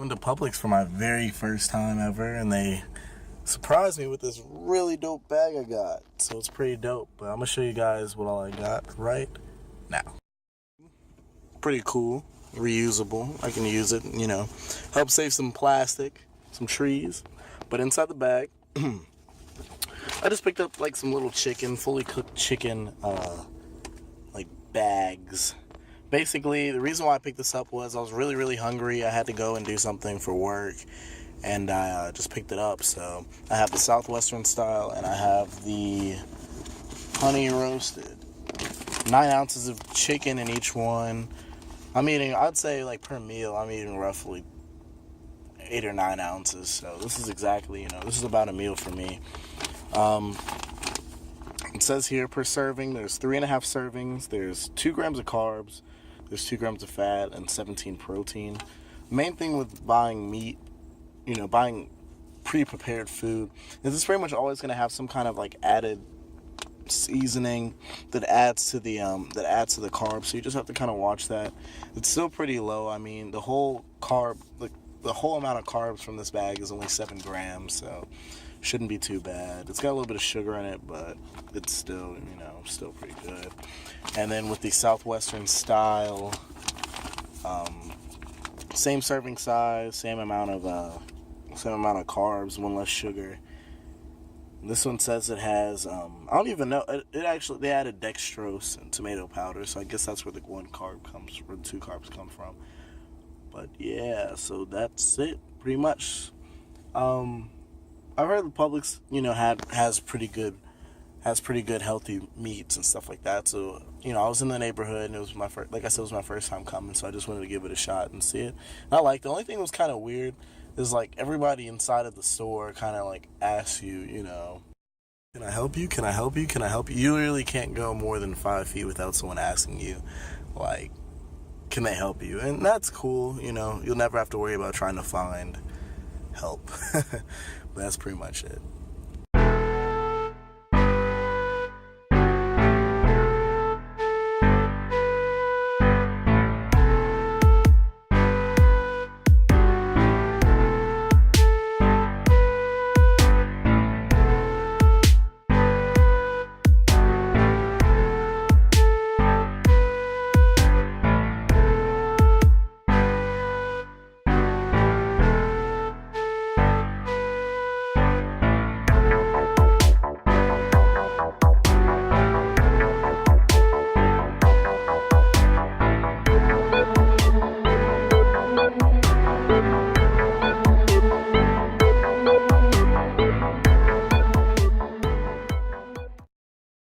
went to Publix for my very first time ever, and they surprised me with this really dope bag I got. So it's pretty dope, but I'm gonna show you guys what all I got right now. Pretty cool, reusable. I can use it, you know, help save some plastic, some trees. But inside the bag, I just picked up like some little chicken, fully cooked chicken, like bags. Basically, the reason why I picked this up was I was really hungry. I had to go and do something for work, and I just picked it up. So I have the Southwestern style, and I have the honey roasted. 9 ounces of chicken in each one. I'm eating, I'd say like per meal, I'm eating roughly 8 or 9 ounces. So this is exactly, you know, this is about a meal for me. It says here per serving, there's 3.5 servings, there's 2 grams of carbs, there's 2 grams of fat, and 17 protein. Main thing with buying meat, you know, buying pre-prepared food, is it's pretty much always going to have some kind of like added seasoning that adds to the carbs. So you just have to kind of watch that. It's still pretty low. I mean, the whole amount of carbs from this bag is only 7 grams, so shouldn't be too bad. It's got a little bit of sugar in it, but it's still, you know, still pretty good. And then with the Southwestern style, same serving size, same amount of carbs, 1 less sugar. This one says it has, I don't even know, it actually, they added dextrose and tomato powder, so I guess that's where the 2 carbs come from. But yeah, so that's it, pretty much. I've heard the Publix, you know, has pretty good healthy meats and stuff like that. So, you know, I was in the neighborhood, and it was my first, like I said, it was my first time coming, so I just wanted to give it a shot and see it. And I liked it. The only thing that was kind of weird is like everybody inside of the store kind of like asks you, you know, can I help you? Can I help you? Can I help you? You really can't go more than 5 feet without someone asking you, like, can they help you? And that's cool, you know. You'll never have to worry about trying to find help. But that's pretty much it.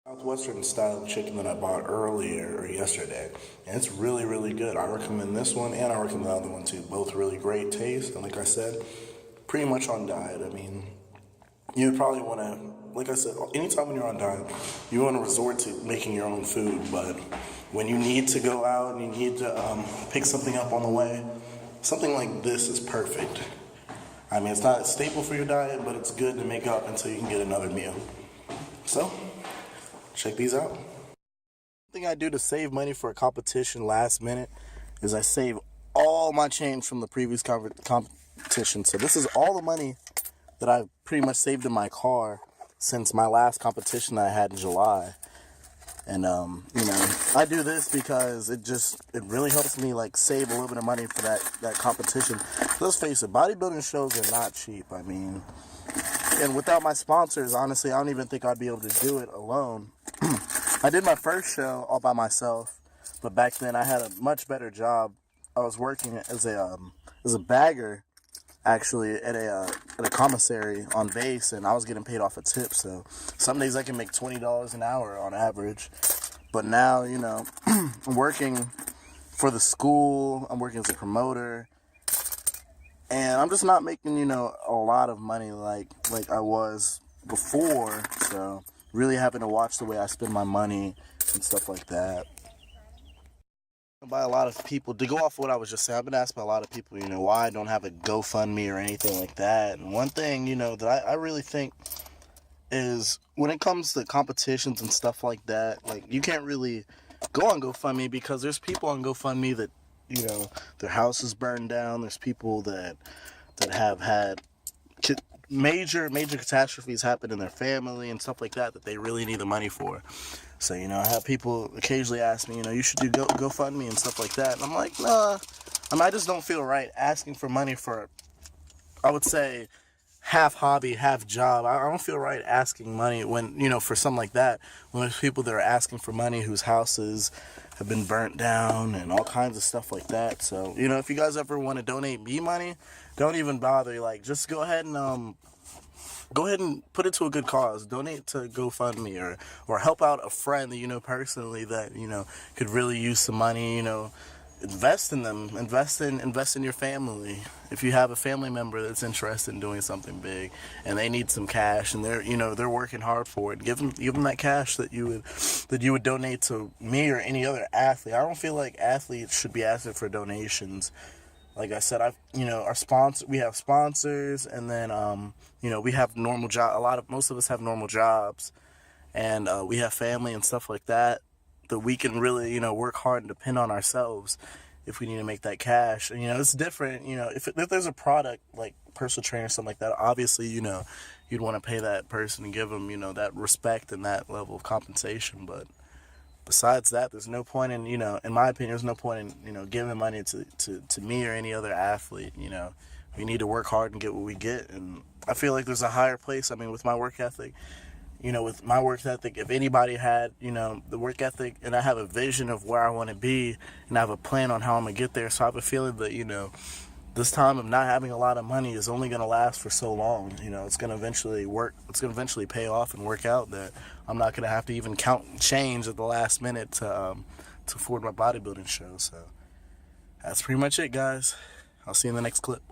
Southwestern style chicken that I bought earlier or yesterday, and it's really good. I recommend this one, and I recommend the other one too. Both really great taste, and like I said, pretty much on diet. I mean, you would probably want to, like I said, anytime when you're on diet, you want to resort to making your own food. But when you need to go out and you need to pick something up on the way, something like this is perfect. I mean, it's not a staple for your diet, but it's good to make up until you can get another meal. So, check these out. One thing I do to save money for a competition last minute is I save all my change from the previous competition. So this is all the money that I've pretty much saved in my car since my last competition that I had in July. And, you know, I do this because it really helps me, like, save a little bit of money for that competition. Let's face it, bodybuilding shows are not cheap. I mean, and without my sponsors, honestly, I don't even think I'd be able to do it alone. I did my first show all by myself, but back then I had a much better job. I was working as a bagger, actually, at a commissary on base, and I was getting paid off a tip. So some days I can make $20 an hour on average. But now, you know, I'm working for the school. I'm working as a promoter, and I'm just not making, you know, a lot of money like I was before. So really having to watch the way I spend my money and stuff like that. By a lot of people, to go off what I was just saying, I've been asked by a lot of people, you know, why I don't have a GoFundMe or anything like that. And one thing, you know, that I really think is when it comes to competitions and stuff like that, like, you can't really go on GoFundMe because there's people on GoFundMe that you know, their houses burned down. There's people that have had major catastrophes happen in their family and stuff like that they really need the money for. So, you know, I have people occasionally ask me, you know, you should do GoFundMe and stuff like that. And I'm like, nah. I mean, I just don't feel right asking for money for, I would say, half hobby, half job. I don't feel right asking money when, you know, for something like that, when there's people that are asking for money whose houses have been burnt down and all kinds of stuff like that. So, you know, if you guys ever want to donate me money, don't even bother. Like, just go ahead and put it to a good cause. Donate to GoFundMe or help out a friend that you know personally that, you know, could really use some money. You know, invest in them. Invest in your family. If you have a family member that's interested in doing something big and they need some cash and they're working hard for it, give them that cash that you would donate to me or any other athlete. I don't feel like athletes should be asking for donations. Like I said, we have sponsors, and then you know, we have normal job. Most of us have normal jobs, and we have family and stuff like that we can really, you know, work hard and depend on ourselves if we need to make that cash. And, you know, it's different. You know, if there's a product like personal trainer or something like that, obviously, you know, you'd want to pay that person and give them, you know, that respect and that level of compensation. But besides that, there's no point in, you know, in my opinion, there's no point in, you know, giving money to me or any other athlete. You know, we need to work hard and get what we get. And I feel like there's a higher place. I mean, with my work ethic, you know, if anybody had, you know, the work ethic, and I have a vision of where I want to be, and I have a plan on how I'm going to get there. So I have a feeling that, you know, this time of not having a lot of money is only going to last for so long. You know, it's going to eventually pay off and work out, that I'm not going to have to even count change at the last minute to afford my bodybuilding show. So that's pretty much it, guys. I'll see you in the next clip.